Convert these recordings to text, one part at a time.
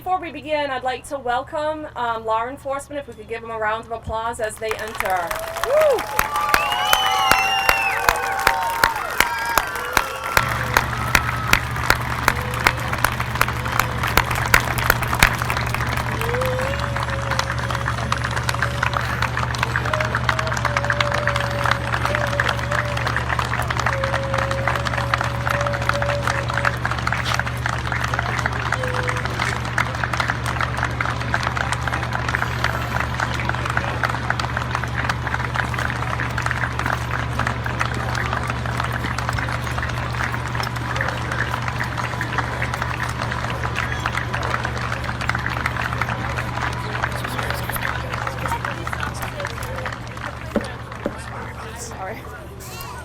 before we begin, I'd like to welcome law enforcement, if we could give them a round of applause as they enter. Woo!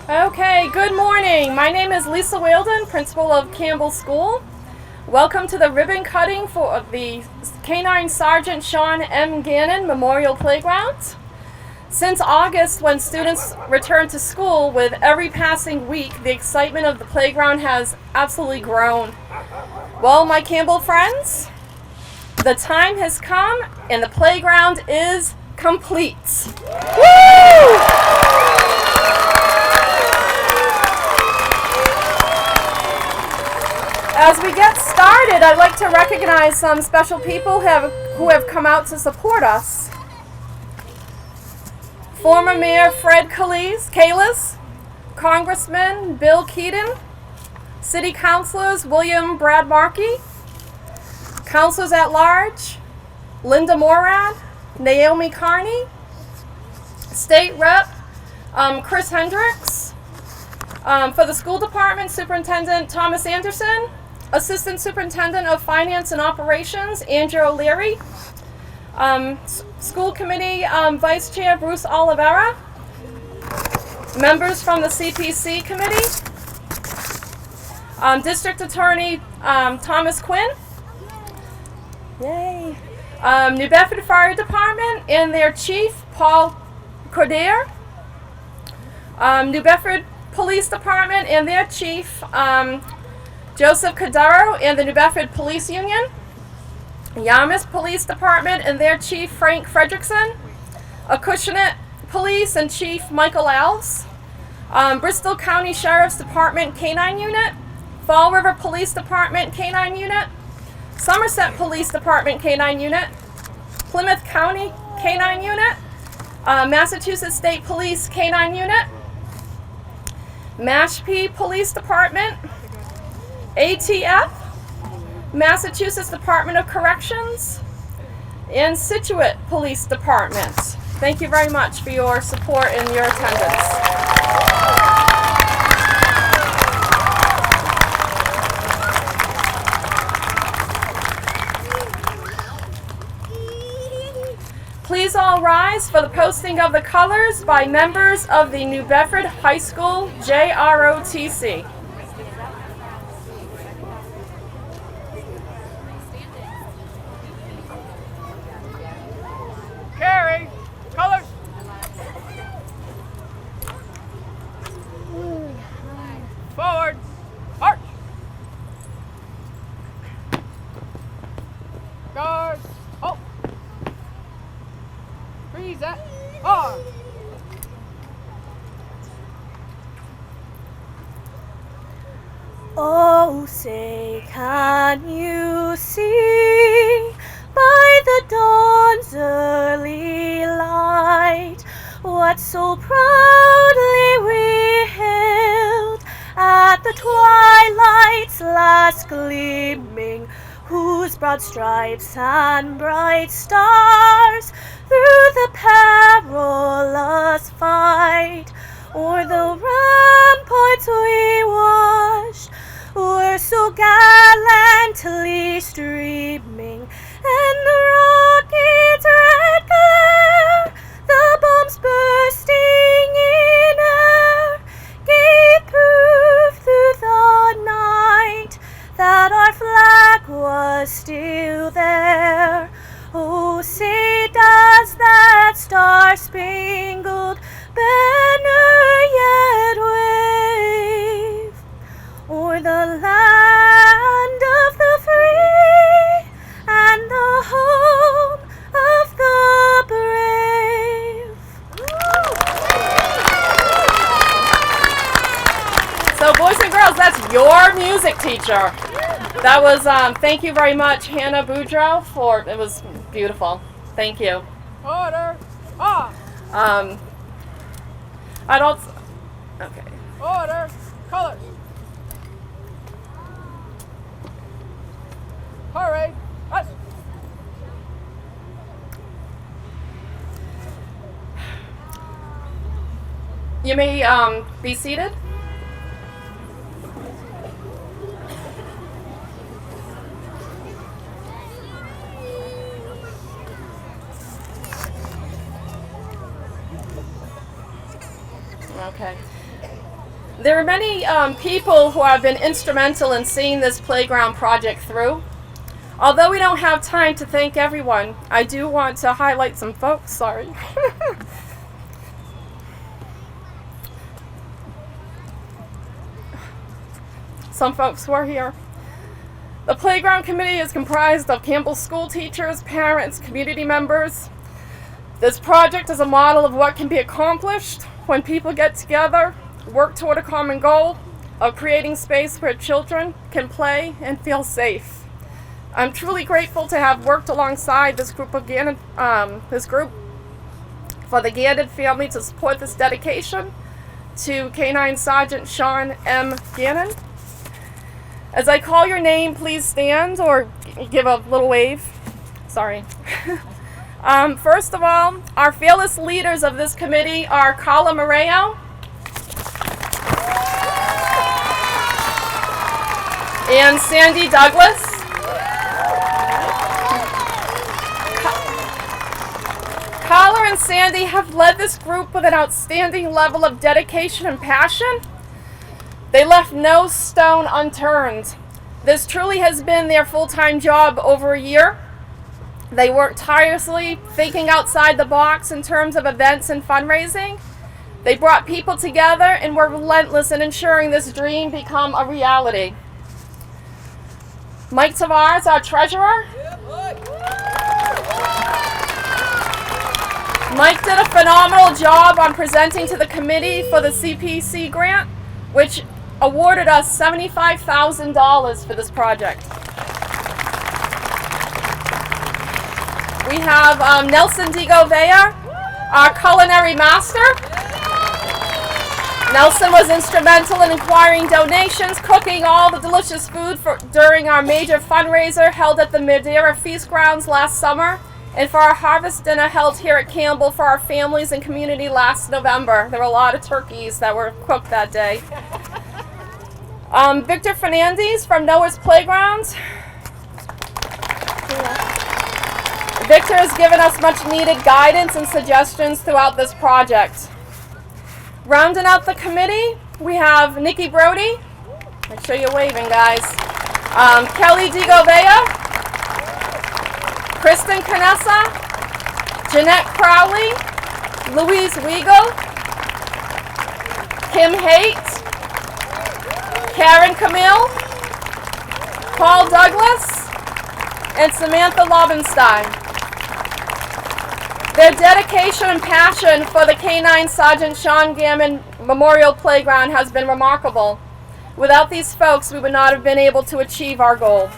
Okay, good morning. My name is Lisa Wheeldon, principal of Campbell School. Welcome to the ribbon cutting for the K-9 Sgt. Sean M. Gannon Memorial Playground. Since August, when students returned to school, with every passing week, the excitement of the playground has absolutely grown. Well, my Campbell friends, the time has come and the playground is complete. Woo! As we get started, I'd like to recognize some special people who have come out to support us. Former Mayor Fred Kalis, Congressman Bill Keaton, City Councilors William Brad Markey, Councilors at Large Linda Morad, Naomi Carney, State Rep Chris Hendricks, for the school department, Superintendent Thomas Anderson, Assistant Superintendent of Finance and Operations, Andrew O'Leary, School Committee Vice Chair Bruce Oliveira, members from the CPC Committee, District Attorney Thomas Quinn, yay, New Bedford Fire Department and their Chief Paul Cordair, New Bedford Police Department and their Chief Joseph Cadaro and the New Bedford Police Union, Yarmouth Police Department and their Chief Frank Fredrickson, Acushnet Police and Chief Michael Alves, Bristol County Sheriff's Department K-9 Unit, Fall River Police Department K-9 Unit, Somerset Police Department K-9 Unit, Plymouth County K-9 Unit, Massachusetts State Police K-9 Unit, Mashpee Police Department, ATF, Massachusetts Department of Corrections, and Scituate Police Department. Thank you very much for your support and your attendance. Please all rise for the posting of the colors by members of the New Bedford High School JROTC. Carry, colors. Forward, march. Guard, halt. Freeze at arm. Oh, say, can you see by the dawn's early light what so proudly we hailed at the twilight's last gleaming, whose broad stripes and bright stars through the perilous fight o'er the ramparts we watched were so gallantly streaming, and the rocket's red glare, the bombs bursting in air, gave proof through the night that our flag was still there. Oh, say does that star-spangled banner yet wave o'er the land of the free and music teacher. That was, thank you very much, Hannah Boudreau, it was beautiful. Thank you. Order. On. I'd also, okay. Order. Colors. Parade. Us. You may be seated. Okay. There are many people who have been instrumental in seeing this playground project through. Although we don't have time to thank everyone, I do want to highlight some folks. Sorry. Some folks were here. The playground committee is comprised of Campbell School teachers, parents, community members. This project is a model of what can be accomplished when people get together, work toward a common goal of creating space where children can play and feel safe. I'm truly grateful to have worked alongside this group for the Gannon family to support this dedication to K-9 Sgt. Sean M. Gannon. As I call your name, please stand or give a little wave. Sorry. First of all, our fearless leaders of this committee are Carla Moreo and Sandy Douglas. Carla and Sandy have led this group with an outstanding level of dedication and passion. They left no stone unturned. This truly has been their full-time job over a year. They worked tirelessly, thinking outside the box in terms of events and fundraising. They brought people together and were relentless in ensuring this dream become a reality. Mike Tavares, our treasurer. Mike did a phenomenal job on presenting to the committee for the CPC grant, which awarded us $75,000 for this project. We have Nelson DiGovea, our culinary master. Nelson was instrumental in acquiring donations, cooking all the delicious food during our major fundraiser held at the Madeira Feast Grounds last summer, and for our harvest dinner held here at Campbell for our families and community last November. There were a lot of turkeys that were cooked that day. Victor Fernandez from Noah's Playground. Victor has given us much needed guidance and suggestions throughout this project. Rounding out the committee, we have Nikki Brody. Make sure you're waving, guys. Kelly DiGovea, Kristen Canessa, Jeanette Crowley, Louise Weigel, Kim Haight, Karen Camille, Paul Douglas, and Samantha Lobenstein. Their dedication and passion for the K-9 Sgt. Sean Gannon Memorial Playground has been remarkable. Without these folks, we would not have been able to achieve our goal.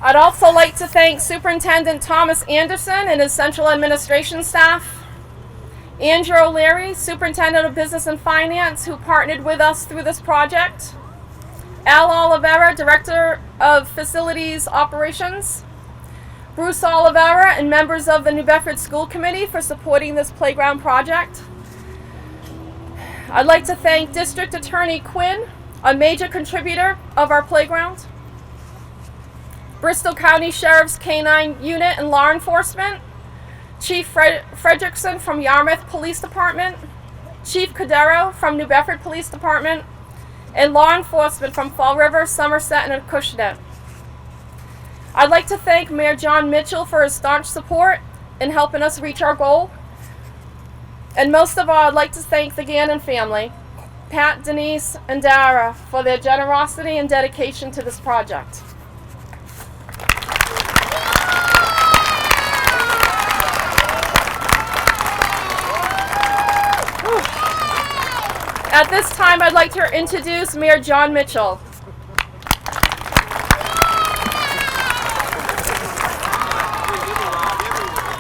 I'd also like to thank Superintendent Thomas Anderson and his central administration staff, Andrew O'Leary, Superintendent of Business and Finance, who partnered with us through this project, Al Oliveira, Director of Facilities Operations, Bruce Oliveira, and members of the New Bedford School Committee for supporting this playground project. I'd like to thank District Attorney Quinn, a major contributor of our playground, Bristol County Sheriff's K-9 Unit and Law Enforcement, Chief Fredrickson from Yarmouth Police Department, Chief Cordero from New Bedford Police Department, and law enforcement from Fall River, Somerset, and Acushnet. I'd like to thank Mayor Jon Mitchell for his staunch support in helping us reach our goal. And most of all, I'd like to thank the Gannon family, Pat, Denise, and Dara, for their generosity and dedication to this project. At this time, I'd like to introduce Mayor Jon Mitchell.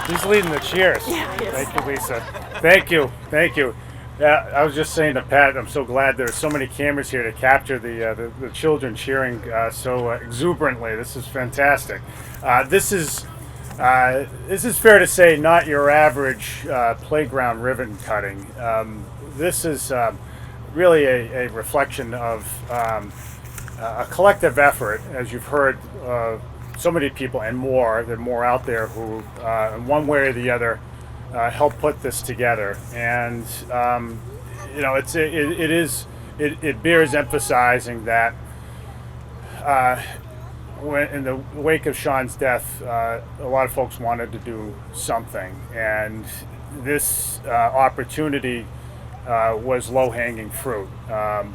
He's leading the cheers. Thank you, Lisa. Thank you. I was just saying to Pat, I'm so glad there's so many cameras here to capture the children cheering so exuberantly. This is fantastic. This is fair to say not your average playground ribbon cutting. This is really a reflection of a collective effort, as you've heard. So many people and more, there are more out there who, in one way or the other, help put this together. And it bears emphasizing that when in the wake of Sean's death, a lot of folks wanted to do something, and this opportunity was low-hanging fruit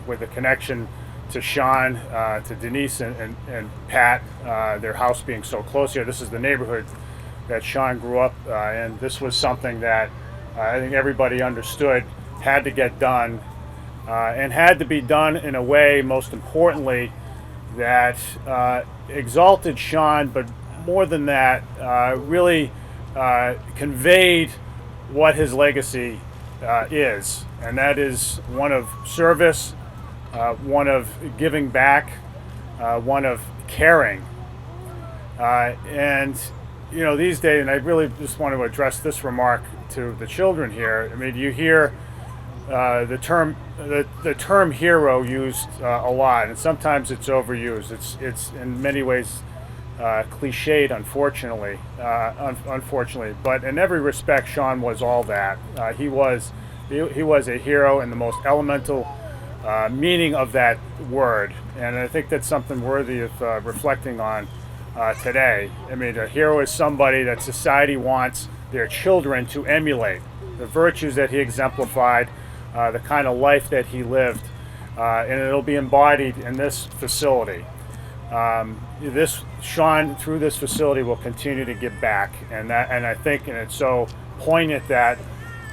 with a connection to Sean, to Denise and Pat, their house being so close here. This is the neighborhood that Sean grew up in. This was something that I think everybody understood had to get done, and had to be done in a way, most importantly, that exalted Sean, but more than that, really conveyed what his legacy is, and that is one of service, one of giving back, one of caring. And these days, and I really just want to address this remark to the children here. I mean, you hear the term hero used a lot, and sometimes it's overused. It's in many ways cliched, unfortunately. But in every respect, Sean was all that. He was a hero in the most elemental meaning of that word, and I think that's something worthy of reflecting on today. I mean, a hero is somebody that society wants their children to emulate, the virtues that he exemplified, the kind of life that he lived, and it'll be embodied in this facility. Sean, through this facility, will continue to give back, and I think, and it's so poignant that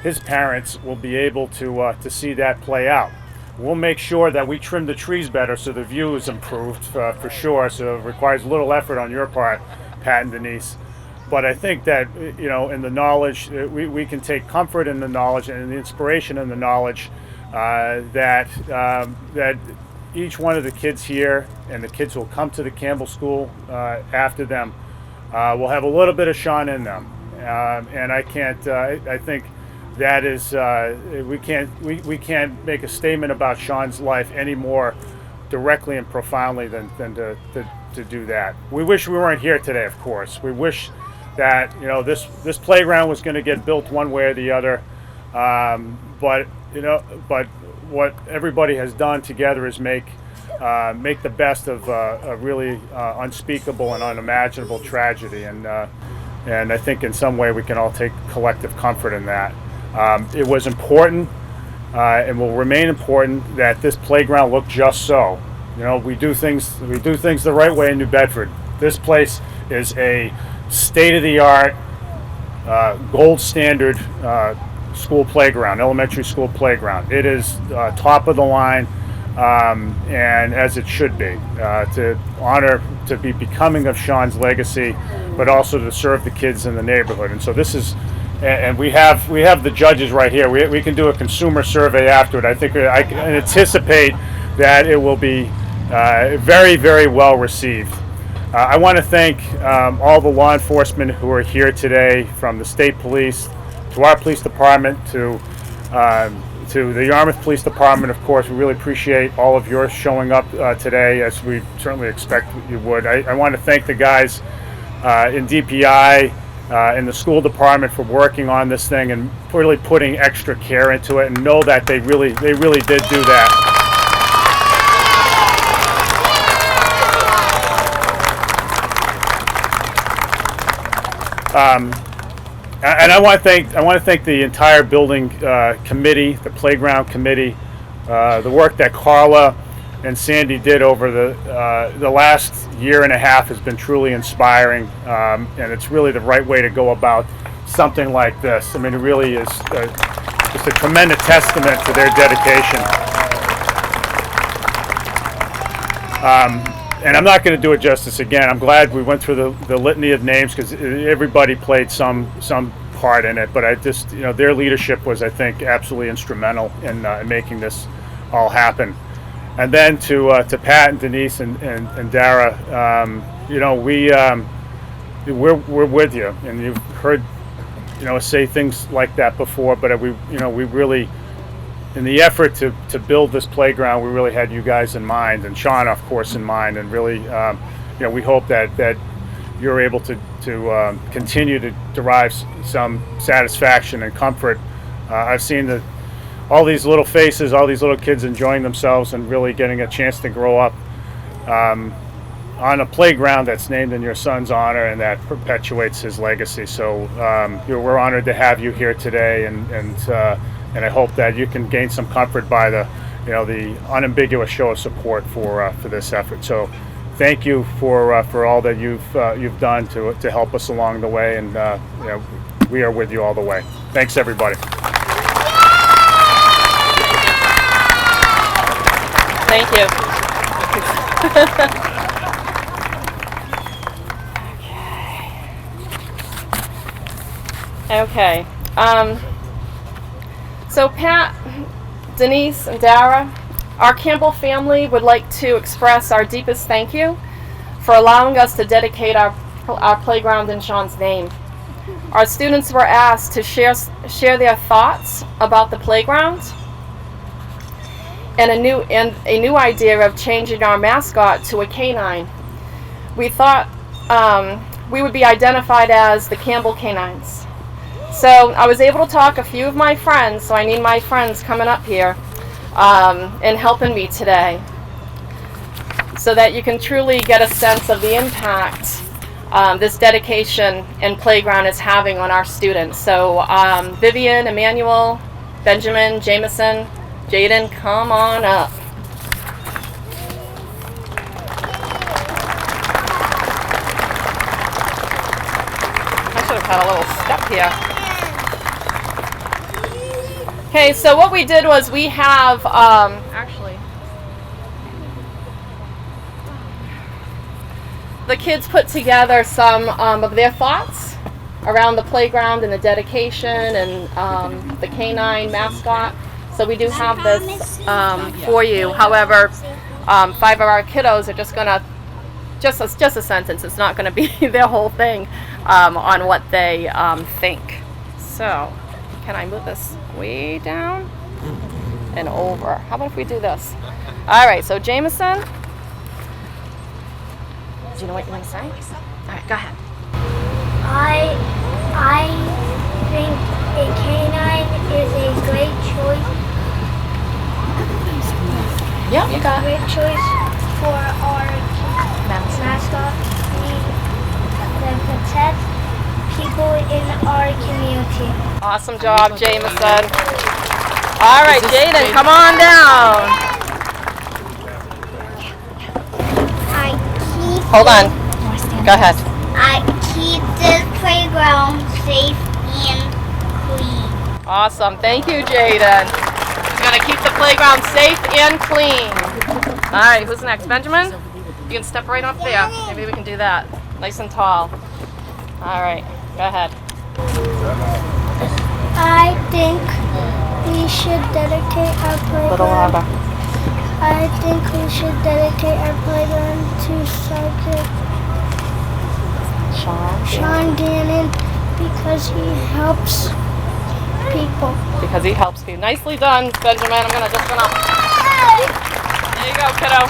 his parents will be able to see that play out. We'll make sure that we trim the trees better so the view is improved for sure. So it requires little effort on your part, Pat and Denise. But I think that in the knowledge, we can take comfort in the knowledge and the inspiration in the knowledge that each one of the kids here and the kids who will come to the Campbell School after them will have a little bit of Sean in them. And I can't. I think that is we can't make a statement about Sean's life any more directly and profoundly than to do that. We wish we weren't here today, of course. We wish that this playground was going to get built one way or the other, but what everybody has done together is make the best of a really unspeakable and unimaginable tragedy, and I think in some way we can all take collective comfort in that. It was important and will remain important that this playground look just so. We do things the right way in New Bedford. This place is a state-of-the-art, gold standard school playground, elementary school playground. It is top of the line, and as it should be, to be becoming of Sean's legacy, but also to serve the kids in the neighborhood. And so this is. And we have the judges right here. We can do a consumer survey after it. I think I can anticipate that it will be very, very well received. I want to thank all the law enforcement who are here today, from the state police to our police department to the Yarmouth Police Department. Of course, we really appreciate all of your showing up today, as we certainly expect you would. I want to thank the guys in DPI. In the school department for working on this thing and really putting extra care into it, and know that they really did do that. And I want to thank the entire building committee, the playground committee, the work that Carla and Sandy did over the last year and a half has been truly inspiring, and it's really the right way to go about something like this. I mean, it really is just a tremendous testament to their dedication. And I'm not going to do it justice again. I'm glad we went through the litany of names because everybody played some part in it. But I just, their leadership was, I think, absolutely instrumental in making this all happen. And then to Pat and Denise and Dara, we're with you, and you've heard us say things like that before. But we really, in the effort to build this playground, we really had you guys in mind, and Sean, of course, in mind, and really, we hope that you're able to continue to derive some satisfaction and comfort. I've seen all these little faces, all these little kids enjoying themselves and really getting a chance to grow up on a playground that's named in your son's honor and that perpetuates his legacy. So we're honored to have you here today, and I hope that you can gain some comfort by the unambiguous show of support for this effort. So thank you for all that you've done to help us along the way, and we are with you all the way. Thanks, everybody. Thank you. Okay. So Pat, Denise, and Dara, our Campbell family would like to express our deepest thank you for allowing us to dedicate our playground in Sean's name. Our students were asked to share their thoughts about the playground and a new idea of changing our mascot to a K-9. We thought we would be identified as the Campbell K-9s. So I was able to talk a few of my friends, so I need my friends coming up here and helping me today so that you can truly get a sense of the impact this dedication and playground is having on our students. So Vivian, Emmanuel, Benjamin, Jameson, Jaden, come on up. I should have had a little step here. Okay, so what we did was we have, actually, the kids put together some of their thoughts around the playground and the dedication and the K-9 mascot. So we do have this for you. However, 5 of our kiddos are just gonna, just a sentence. It's not gonna be their whole thing on what they think. So, can I move this way down and over? How about if we do this? All right. So Jameson, do you know what you want to say? All right, go ahead. I think a K-9 is a great choice. Yeah, you got it. Great choice for our mascot. That protects people in our community. Awesome job, Jameson. All right, Jaden, come on down. Hold on. Go ahead. I keep this playground safe and clean. Awesome. Thank you, Jaden. He's going to keep the playground safe and clean. All right, who's next? Benjamin? You can step right up there. Maybe we can do that. Nice and tall. All right, go ahead. I think we should dedicate our playground. Little louder. I think we should dedicate our playground to Sergeant Sean Gannon because he helps people. Because he helps you. Nicely done, Benjamin. I'm just gonna. There you go, kiddo.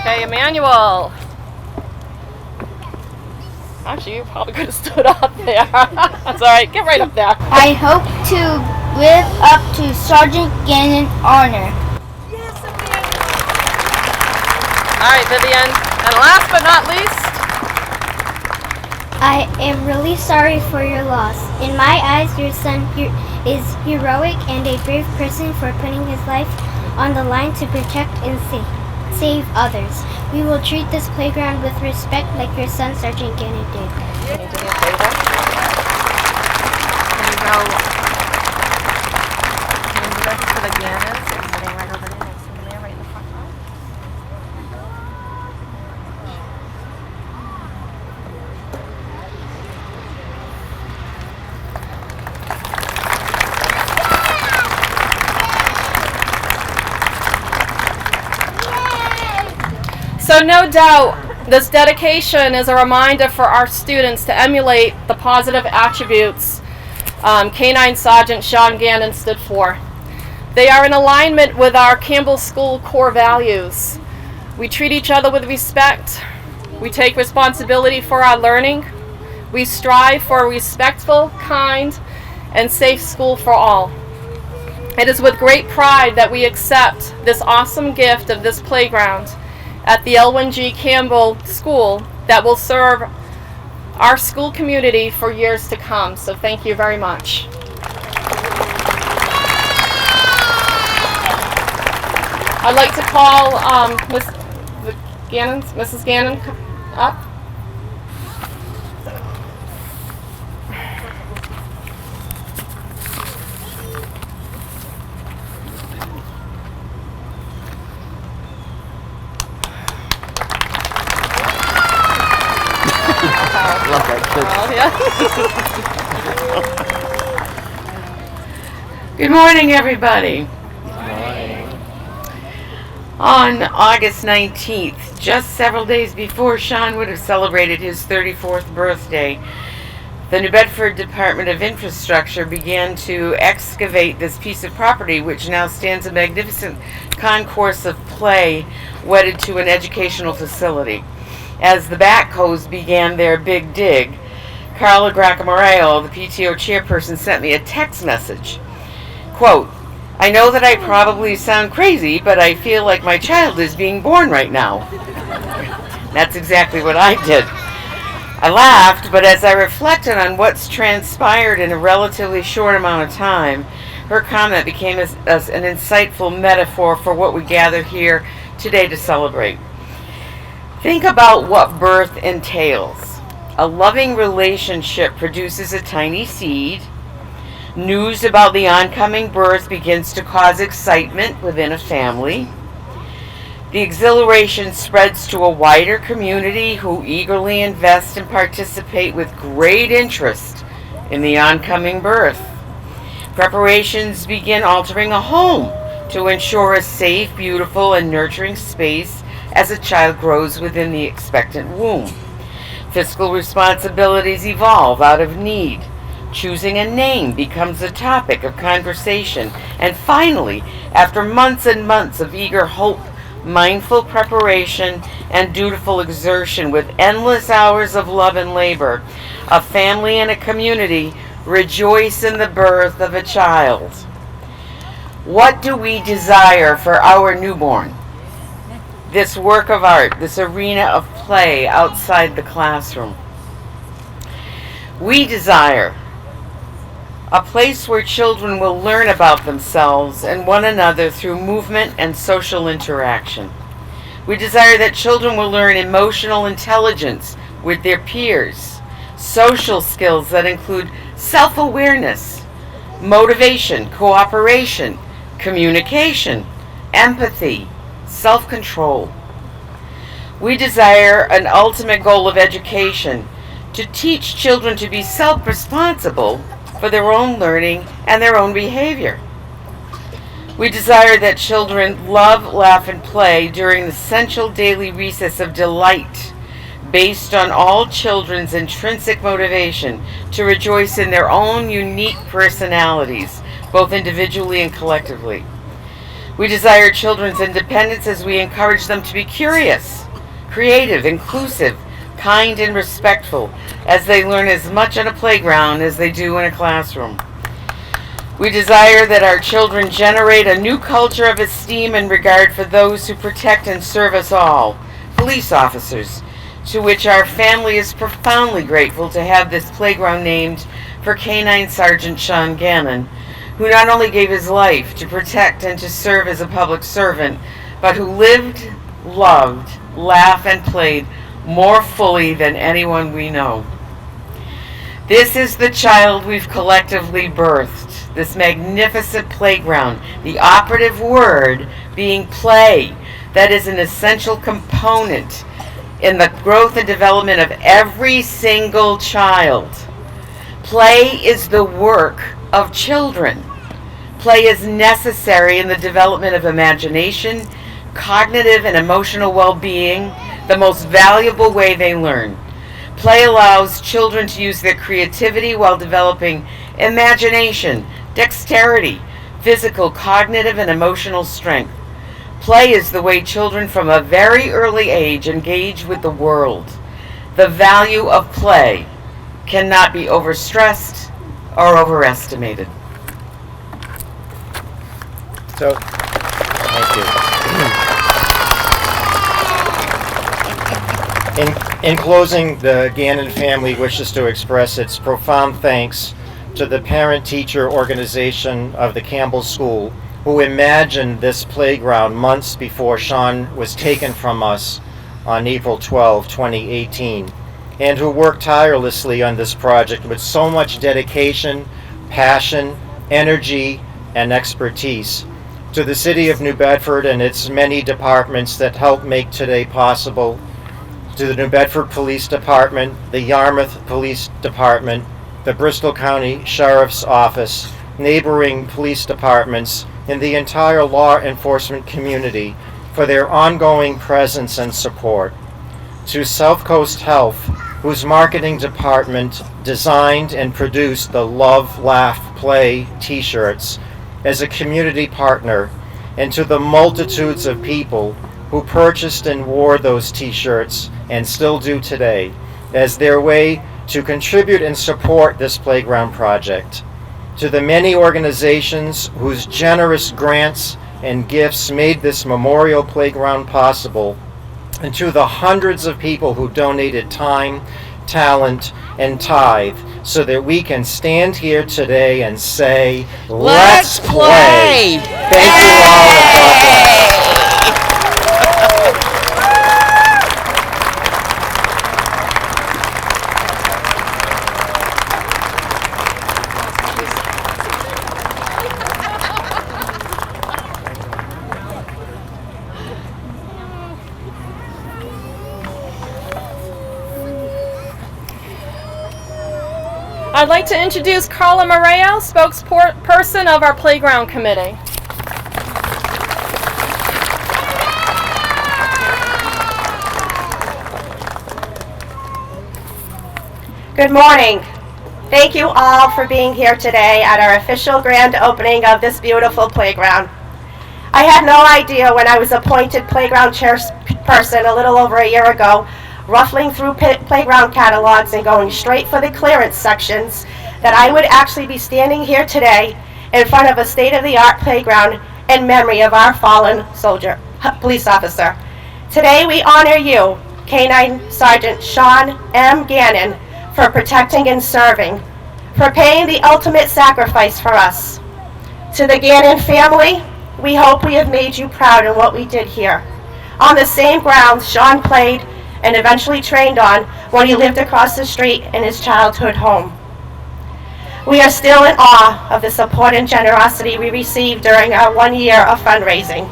Okay, Emmanuel. Actually, you probably could have stood up there. That's all right. Get right up there. I hope to live up to Sergeant Gannon's honor. All right, Vivian. And last but not least, I am really sorry for your loss. In my eyes, your son is heroic and a brave person for putting his life on the line to protect and save others. We will treat this playground with respect like your son, Sergeant Gannon, did. can you do me a favor? Can you go to the Gannons? They're sitting right over there next to me there, right in the front row. So no doubt, this dedication is a reminder for our students to emulate the positive attributes K-9 Sgt. Jon Gannon stood for. They are in alignment with our Campbell School core values. We treat each other with respect. We take responsibility for our learning. We strive for a respectful, kind, and safe school for all. It is with great pride that we accept this awesome gift of this playground at the L1G Campbell School that will serve our school community for years to come. So thank you very much. I'd like to call Mrs. Gannon up. Good morning, everybody. On August 19th, just several days before Sean would have celebrated his 34th birthday, the New Bedford Department of Infrastructure began to excavate this piece of property, which now stands a magnificent concourse of play wedded to an educational facility. As the backhoes began their big dig, Carla Gracamoreo, the PTO chairperson, sent me a text message. Quote, "I know that I probably sound crazy, but I feel like my child is being born right now." That's exactly what I did. I laughed, but as I reflected on what's transpired in a relatively short amount of time, her comment became an insightful metaphor for what we gather here today to celebrate. Think about what birth entails. A loving relationship produces a tiny seed. News about the oncoming birth begins to cause excitement within a family. The exhilaration spreads to a wider community who eagerly invest and participate with great interest in the oncoming birth. Preparations begin altering a home to ensure a safe, beautiful, and nurturing space as a child grows within the expectant womb. Fiscal responsibilities evolve out of need. Choosing a name becomes a topic of conversation. And finally, after months and months of eager hope, mindful preparation, and dutiful exertion with endless hours of love and labor, a family and a community rejoice in the birth of a child. What do we desire for our newborn? This work of art, this arena of play outside the classroom. We desire a place where children will learn about themselves and one another through movement and social interaction. We desire that children will learn emotional intelligence with their peers, social skills that include self-awareness, motivation, cooperation, communication, empathy, self-control. We desire an ultimate goal of education to teach children to be self-responsible for their own learning and their own behavior. We desire that children love, laugh, and play during the essential daily recess of delight, based on all children's intrinsic motivation to rejoice in their own unique personalities, both individually and collectively. We desire children's independence as we encourage them to be curious, creative, inclusive, kind, and respectful as they learn as much on a playground as they do in a classroom. We desire that our children generate a new culture of esteem and regard for those who protect and serve us all, police officers, to which our family is profoundly grateful to have this playground named for K-9 Sgt. Jon Gannon, who not only gave his life to protect and to serve as a public servant, but who lived, loved, laughed, and played more fully than anyone we know. This is the child we've collectively birthed, this magnificent playground, the operative word being play, that is an essential component in the growth and development of every single child. Play is the work of children. Play is necessary in the development of imagination, cognitive and emotional well-being, the most valuable way they learn. Play allows children to use their creativity while developing imagination, dexterity, physical, cognitive, and emotional strength. Play is the way children from a very early age engage with the world. The value of play cannot be overstressed or overestimated. So, thank you. In closing, the Gannon family wishes to express its profound thanks to the parent-teacher organization of the Campbell School, who imagined this playground months before Sean was taken from us on April 12, 2018, and who worked tirelessly on this project with so much dedication, passion, energy, and expertise. To the City of New Bedford and its many departments that help make today possible, to the New Bedford Police Department, the Yarmouth Police Department, the Bristol County Sheriff's Office, neighboring police departments, and the entire law enforcement community for their ongoing presence and support. To South Coast Health, whose marketing department designed and produced the Love, Laugh, Play t-shirts as a community partner, and to the multitudes of people who purchased and wore those t-shirts and still do today as their way to contribute and support this playground project. To the many organizations whose generous grants and gifts made this memorial playground possible, and to the hundreds of people who donated time, talent, and tithe so that we can stand here today and say, let's play! Thank you all, and God bless. I'd like to introduce Carla Moreo, spokesperson of our Playground Committee. Good morning. Thank you all for being here today at our official grand opening of this beautiful playground. I had no idea when I was appointed playground chairperson a little over a year ago, ruffling through playground catalogs and going straight for the clearance sections, that I would actually be standing here today in front of a state-of-the-art playground in memory of our fallen police officer. Today we honor you, K-9 Sgt. Sean M. Gannon, for protecting and serving, for paying the ultimate sacrifice for us. To the Gannon family, we hope we have made you proud in what we did here. On the same grounds Sean played and eventually trained on when he lived across the street in his childhood home. We are still in awe of the support and generosity we received during our 1 year of fundraising.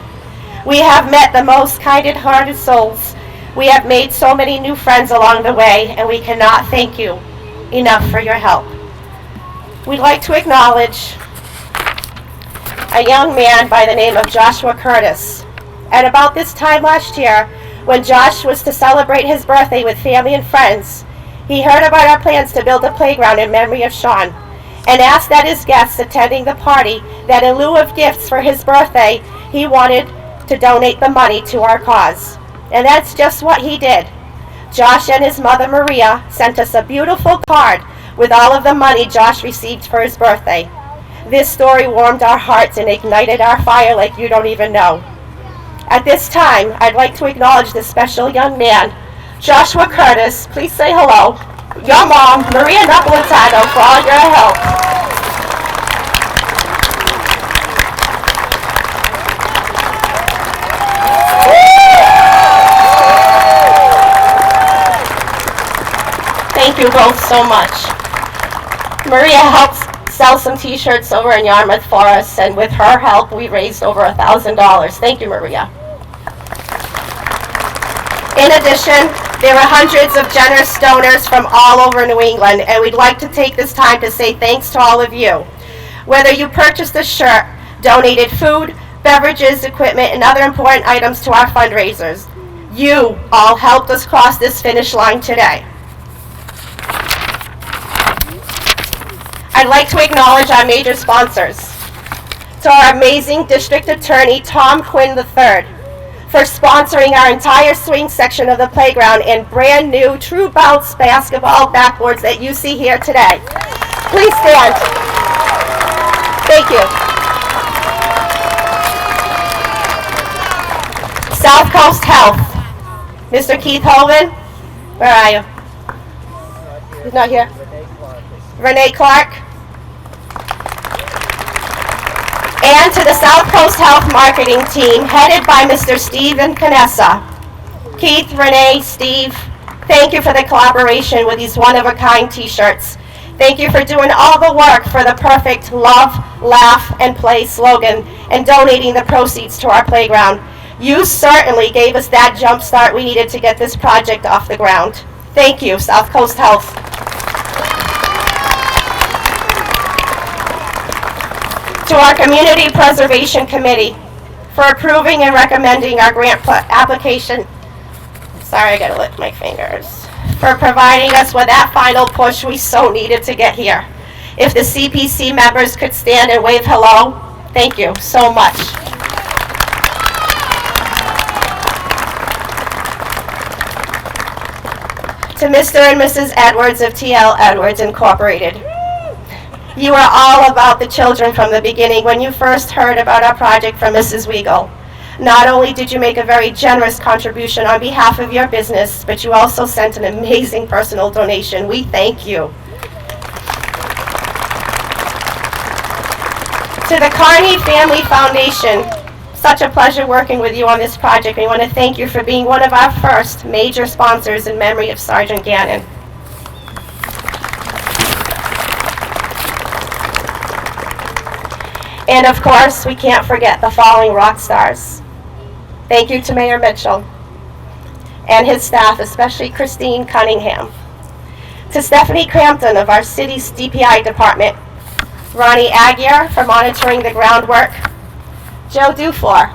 We have met the most kind-hearted souls. We have made so many new friends along the way, and we cannot thank you enough for your help. We'd like to acknowledge a young man by the name of Joshua Curtis. At about this time last year, when Josh was to celebrate his birthday with family and friends, he heard about our plans to build a playground in memory of Sean, and asked that his guests attending the party that in lieu of gifts for his birthday, he wanted to donate the money to our cause. And that's just what he did. Josh and his mother Maria sent us a beautiful card with all of the money Josh received for his birthday. This story warmed our hearts and ignited our fire like you don't even know. At this time, I'd like to acknowledge this special young man, Joshua Curtis. Please say hello. Your mom, Maria Napolitano, for all your help. Thank you both so much. Maria helps sell some t-shirts over in Yarmouth for us, and with her help, we raised over $1,000. Thank you, Maria. In addition, there are hundreds of generous donors from all over New England, and we'd like to take this time to say thanks to all of you. Whether you purchased a shirt, donated food, beverages, equipment, and other important items to our fundraisers, You all helped us cross this finish line today. I'd like to acknowledge our major sponsors. To our amazing District Attorney, Tom Quinn III, for sponsoring our entire swing section of the playground and brand new True Bounce basketball backboards that you see here today. Please stand. Thank you. South Coast Health, Mr. Keith Hovind, where are you? He's not here. Renee Clark. And to the South Coast Health Marketing Team, headed by Mr. Stephen Canessa. Keith, Renee, Steve, thank you for the collaboration with these one-of-a-kind t-shirts. Thank you for doing all the work for the perfect love, laugh, and play slogan and donating the proceeds to our playground. You certainly gave us that jump start we needed to get this project off the ground. Thank you, South Coast Health. To our Community Preservation Committee for approving and recommending our grant application. Sorry, I gotta lick my fingers. For providing us with that final push we so needed to get here. If the CPC members could stand and wave hello, thank you so much. To Mr. and Mrs. Edwards of TL Edwards Incorporated. You are all about the children from the beginning when you first heard about our project from Mrs. Weigel. Not only did you make a very generous contribution on behalf of your business, but you also sent an amazing personal donation. We thank you. To the Carney Family Foundation, such a pleasure working with you on this project. We want to thank you for being one of our first major sponsors in memory of Sergeant Gannon. And of course, we can't forget the following rock stars. Thank you to Mayor Mitchell and his staff, especially Christine Cunningham. To Stephanie Crampton of our city's DPI department, Ronnie Aguirre for monitoring the groundwork, Joe Dufour,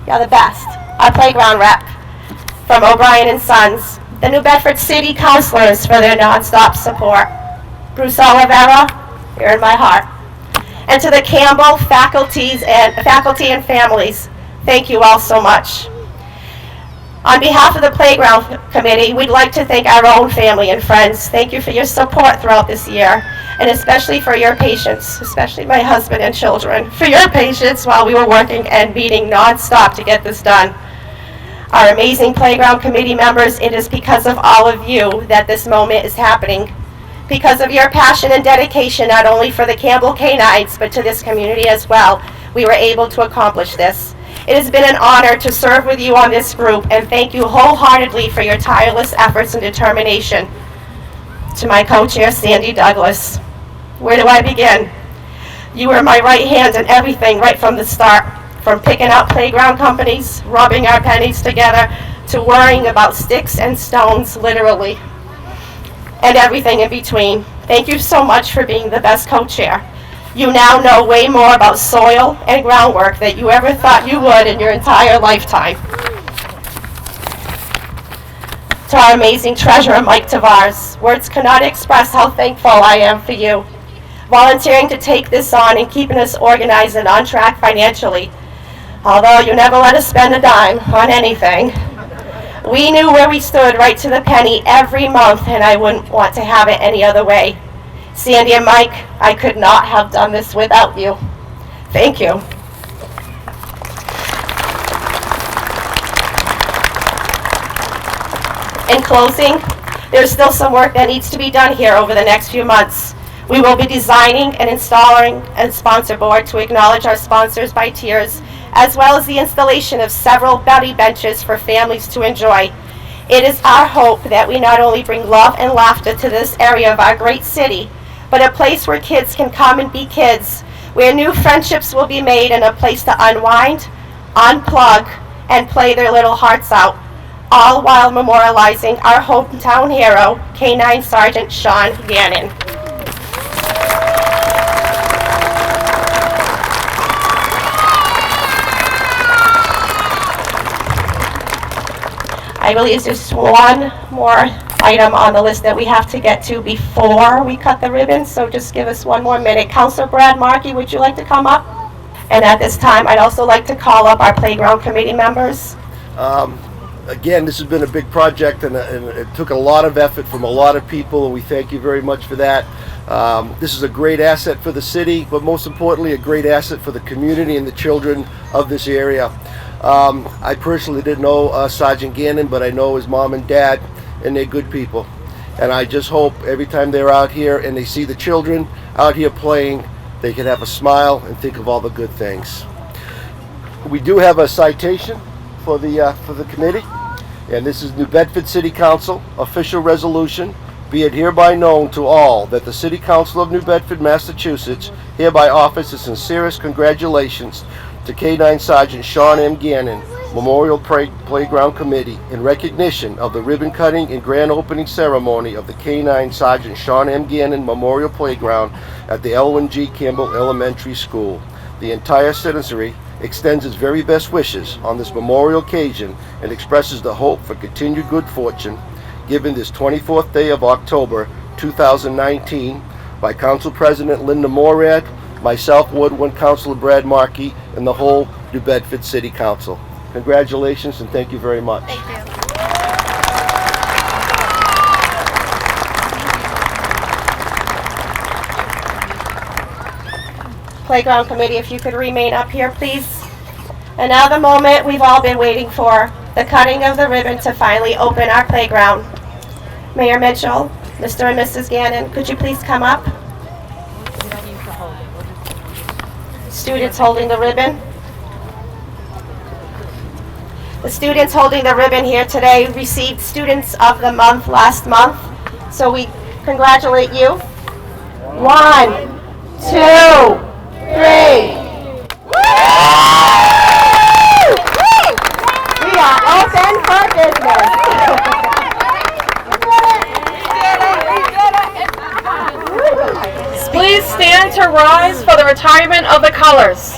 you're the best, our playground rep from O'Brien and Sons, the New Bedford City counselors for their nonstop support, Bruce Oliveira, you're in my heart. And to the Campbell faculty and families, thank you all so much. On behalf of the Playground Committee, we'd like to thank our own family and friends. Thank you for your support throughout this year, and especially for your patience, especially my husband and children, for your patience while we were working and meeting nonstop to get this done. Our amazing Playground Committee members, it is because of all of you that this moment is happening. Because of your passion and dedication, not only for the Campbell K-9s, but to this community as well, we were able to accomplish this. It has been an honor to serve with you on this group, and thank you wholeheartedly for your tireless efforts and determination. To my co-chair, Sandy Douglas, where do I begin? You were my right hand in everything right from the start, from picking out playground companies, rubbing our pennies together, to worrying about sticks and stones, literally, and everything in between. Thank you so much for being the best co-chair. You now know way more about soil and groundwork than you ever thought you would in your entire lifetime. To our amazing treasurer, Mike Tavares, words cannot express how thankful I am for you, volunteering to take this on and keeping us organized and on track financially. Although you never let us spend a dime on anything, we knew where we stood right to the penny every month, and I wouldn't want to have it any other way. Sandy and Mike, I could not have done this without you. Thank you. In closing, there's still some work that needs to be done here over the next few months. We will be designing and installing a sponsor board to acknowledge our sponsors by tiers, as well as the installation of several buddy benches for families to enjoy. It is our hope that we not only bring love and laughter to this area of our great city, but a place where kids can come and be kids, where new friendships will be made and a place to unwind, unplug, and play their little hearts out, all while memorializing our hometown hero, K-9 Sgt. Sean Gannon. I believe there's one more item on the list that we have to get to before we cut the ribbon, so just give us one more minute. Councilor Brad Markey, would you like to come up? And at this time, I'd also like to call up our playground committee members. Again, this has been a big project, and it took a lot of effort from a lot of people, and we thank you very much for that. This is a great asset for the city, but most importantly, a great asset for the community and the children of this area. I personally didn't know Sergeant Gannon, but I know his mom and dad, and they're good people. And I just hope every time they're out here and they see the children out here playing, they can have a smile and think of all the good things. We do have a citation for the committee, and this is New Bedford City Council official resolution. Be it hereby known to all that the City Council of New Bedford, Massachusetts hereby offers the sincerest congratulations to K-9 Sgt. Sean M. Gannon Memorial Playground Committee in recognition of the ribbon cutting and grand opening ceremony of the K-9 Sgt. Sean M. Gannon Memorial Playground at the L1G Campbell Elementary School. The entire citizenry extends its very best wishes on this memorial occasion and expresses the hope for continued good fortune given this 24th day of October 2019 by Council President Linda Morad, myself, Ward 1 Councilor Brad Markey, and the whole New Bedford City Council. Congratulations and thank you very much. Thank you. Playground committee, if you could remain up here, please. And now the moment we've all been waiting for, the cutting of the ribbon to finally open our playground. Mayor Mitchell, Mr. and Mrs. Gannon, could you please come up? Students holding the ribbon. The students holding the ribbon here today received Students of the Month last month, so we congratulate you. 1, 2, 3. We are open for business. Please stand to rise for the retirement of the colors.